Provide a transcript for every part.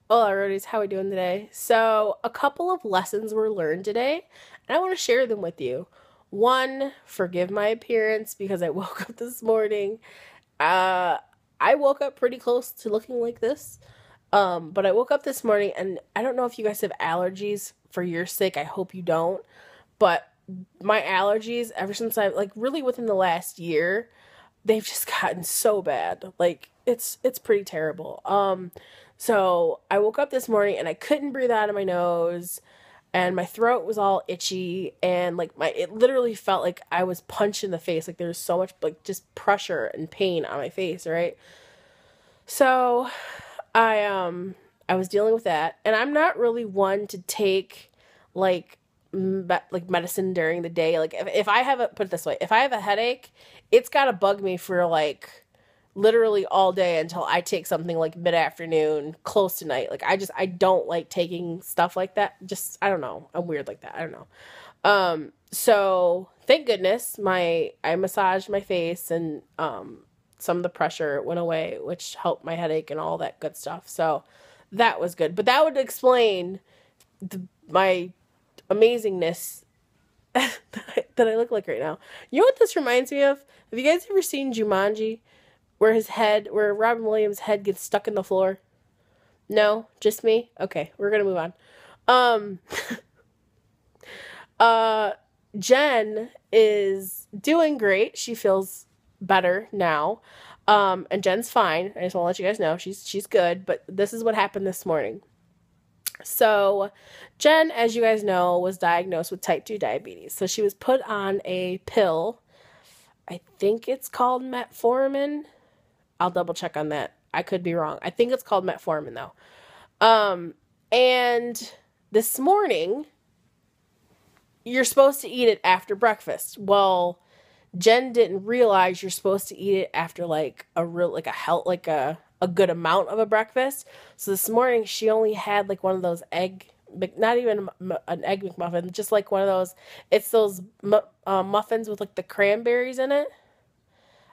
Hola, Roadies. How are we doing today? So, a couple of lessons were learned today, and I want to share them with you. One, forgive my appearance because I woke up this morning. Uh, I woke up pretty close to looking like this. But I woke up this morning, and I don't know if you guys have allergies. For your sake, I hope you don't. But my allergies, ever since I like really within the last year, they've just gotten so bad. Like it's pretty terrible. So I woke up this morning and I couldn't breathe out of my nose and my throat was all itchy and like my it literally felt like I was punched in the face. Like there was so much like just pressure and pain on my face, right? So I was dealing with that and I'm not really one to take like like medicine during the day. Like if I have a put it this way, if I have a headache, it's got to bug me for like literally all day until I take something like mid afternoon, close to night. Like I don't like taking stuff like that. Just I don't know. I'm weird like that. I don't know. So thank goodness I massaged my face and some of the pressure went away, which helped my headache and all that good stuff. So that was good. But that would explain my amazingness that I look like right now. You know what this reminds me of? Have you guys ever seen Jumanji? Where Robin Williams' head gets stuck in the floor? No? Just me? Okay, we're gonna move on. Um, uh, Jen is doing great. She feels better now. And Jen's fine. I just want to let you guys know she's good. But this is what happened this morning. So, Jen, as you guys know, was diagnosed with type 2 diabetes. So she was put on a pill. I think it's called metformin. I'll double check on that. I could be wrong. I think it's called metformin though. And this morning, you're supposed to eat it after breakfast. Well, Jen didn't realize you're supposed to eat it after like a real like a health like a good amount of a breakfast. So this morning she only had like one of those not even an egg McMuffin, just like one of those. It's those muffins with like the cranberries in it.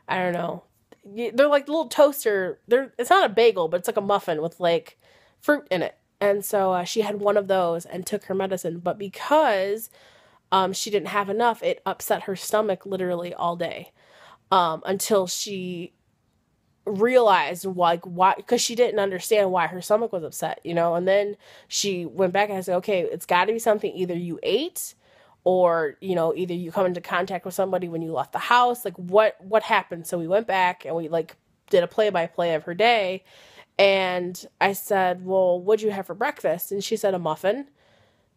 I don't know. They're like little toaster. It's not a bagel, but it's like a muffin with like fruit in it. And so she had one of those and took her medicine. But because she didn't have enough, it upset her stomach literally all day until she realized like why, because she didn't understand why her stomach was upset, you know. And then she went back and said, okay, it's got to be something either you ate or you know either you come into contact with somebody when you left the house, like what happened. So we went back and we like did a play-by-play of her day, and I said, well, what'd you have for breakfast? And she said a muffin.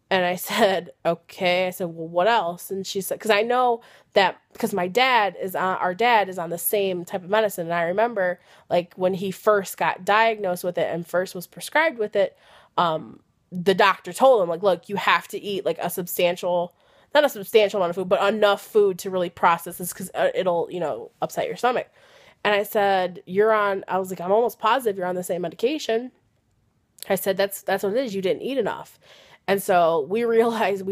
And I said, okay. I said, well, what else? And she said, because I know that because our dad is on the same type of medicine. And I remember like when he first got diagnosed with it and first was prescribed with it, the doctor told him like, look, you have to eat like not a substantial amount of food, but enough food to really process this because it'll, you know, upset your stomach. And I said, I was like, I'm almost positive you're on the same medication. I said, that's what it is. You didn't eat enough. And so we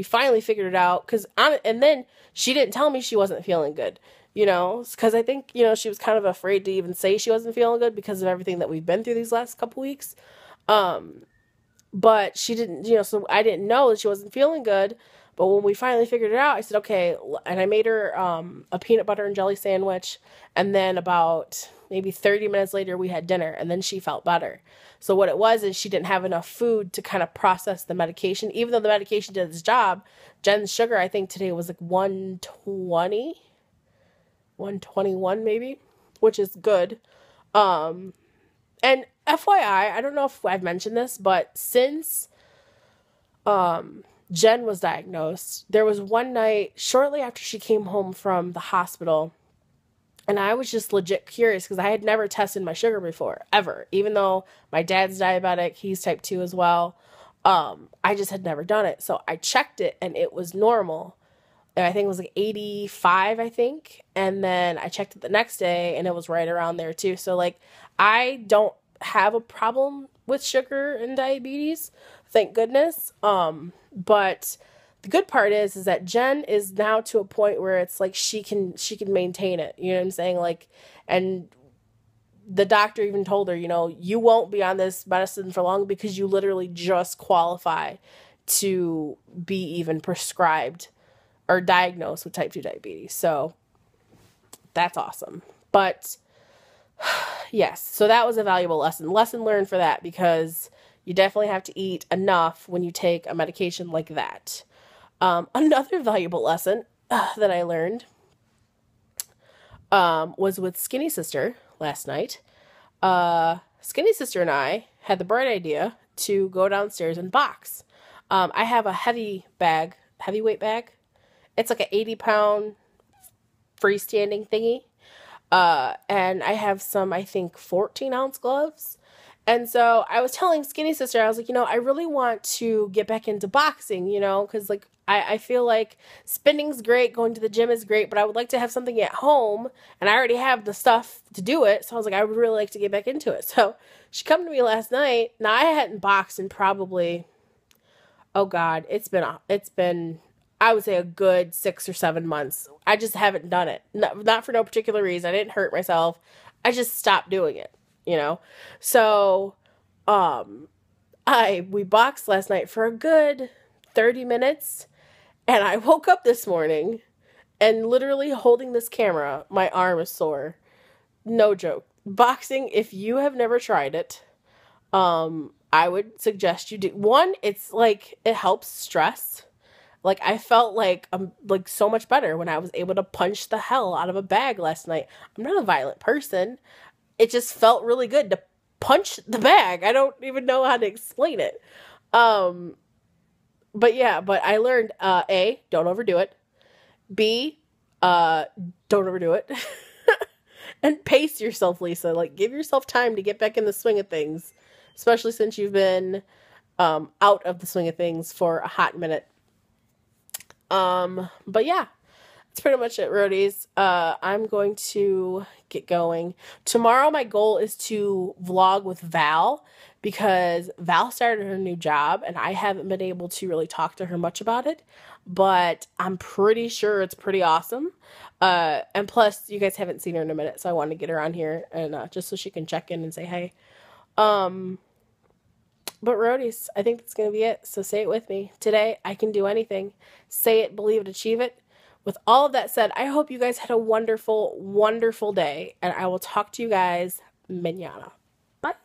finally figured it out and then she didn't tell me she wasn't feeling good, you know, because I think, you know, she was kind of afraid to even say she wasn't feeling good because of everything that we've been through these last couple weeks. But she didn't, you know, so I didn't know that she wasn't feeling good. But when we finally figured it out, I said, okay. And I made her a peanut butter and jelly sandwich. And then about maybe 30 minutes later, we had dinner. And then she felt better. So what it was is she didn't have enough food to kind of process the medication. Even though the medication did its job, Jen's sugar, I think today was like 120, 121 maybe, which is good. And FYI, I don't know if I've mentioned this, but since Jen was diagnosed, there was one night shortly after she came home from the hospital, and I was just legit curious because I had never tested my sugar before, ever. Even though my dad's diabetic, he's type 2 as well. I just had never done it. So I checked it and it was normal. And I think it was like 85, I think. And then I checked it the next day and it was right around there too. So like I don't have a problem with sugar and diabetes, thank goodness. But the good part is that Jen is now to a point where it's like she can maintain it. You know what I'm saying? Like, and the doctor even told her, you won't be on this medicine for long because you literally just qualify to be even prescribed or diagnosed with type 2 diabetes. So that's awesome. But yes, so that was a valuable lesson learned for that, because you definitely have to eat enough when you take a medication like that. Another valuable lesson that I learned was with Skinny Sister last night. Skinny Sister and I had the bright idea to go downstairs and box. I have a heavyweight bag. It's like an 80-pound freestanding thingy. And I have some, I think, 14-ounce gloves. And so I was telling Skinny Sister, I was like, I really want to get back into boxing, because like I feel like spinning's great, going to the gym is great, but I would like to have something at home, and I already have the stuff to do it. So I was like, I would really like to get back into it. So she come to me last night. Now I hadn't boxed in probably, oh God, it's been, I would say, a good 6 or 7 months. I just haven't done it. Not for no particular reason. I didn't hurt myself. I just stopped doing it, So, we boxed last night for a good 30 minutes, and I woke up this morning and literally holding this camera, my arm is sore. No joke. Boxing, if you have never tried it, I would suggest you do. One, it's like, it helps stress. Like, I felt like I'm like so much better when I was able to punch the hell out of a bag last night. I'm not a violent person. It just felt really good to punch the bag. I don't even know how to explain it. But I learned, A, don't overdo it. B, don't overdo it. And pace yourself, Lisa. Like, give yourself time to get back in the swing of things, especially since you've been out of the swing of things for a hot minute. But yeah, that's pretty much it, roadies. I'm going to get going. Tomorrow, my goal is to vlog with Val, because Val started her new job and I haven't been able to really talk to her much about it, but I'm pretty sure it's pretty awesome. And plus you guys haven't seen her in a minute, so I want to get her on here and, just so she can check in and say, hey, but roadies, I think that's going to be it. So say it with me. Today, I can do anything. Say it, believe it, achieve it. With all of that said, I hope you guys had a wonderful, wonderful day. And I will talk to you guys mañana. Bye.